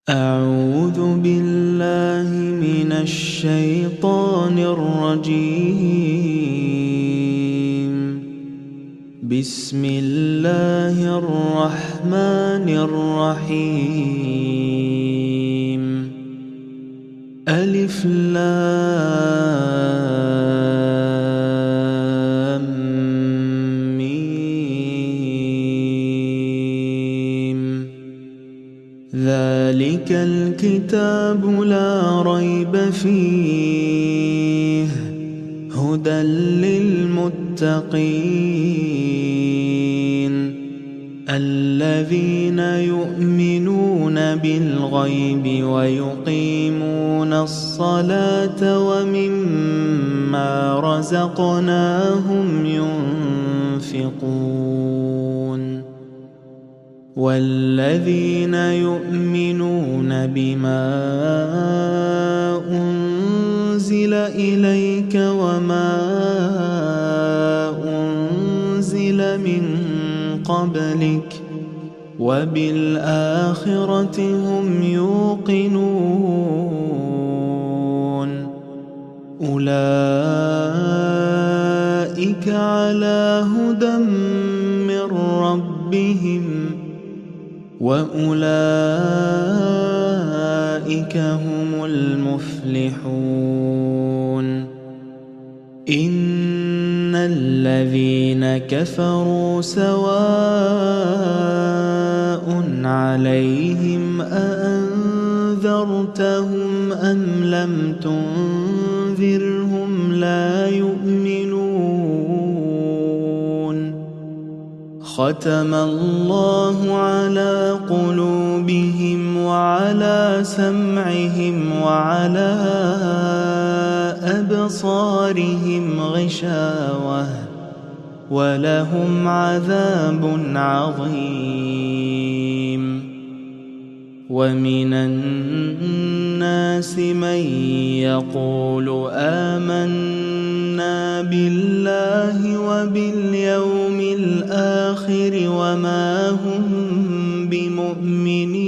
أعوذ بالله من الشيطان الرجيم. بسم الله الرحمن الرحيم. ألف لام ميم. ذلك الكتاب لا ريب فيه هدى للمتقين الذين يؤمنون بالغيب ويقيمون الصلاة ومما رزقناهم ينفقون والذين يؤمنون بما أنزل إليك وما أنزل من قبلك وبالآخرة هم يوقنون أولئك على هدى من ربهم وأولئك هم المفلحون. إن الذين كفروا سواء عليهم أأنذرتهم أم لم تنذرهم لا يؤمنون. ختم الله على قلوبهم وعلى سمعهم وعلى أبصارهم غشاوة ولهم عذاب عظيم. ومن الناس من يقول آمنا بالله وباليوم الآخر وما هم بمؤمنين.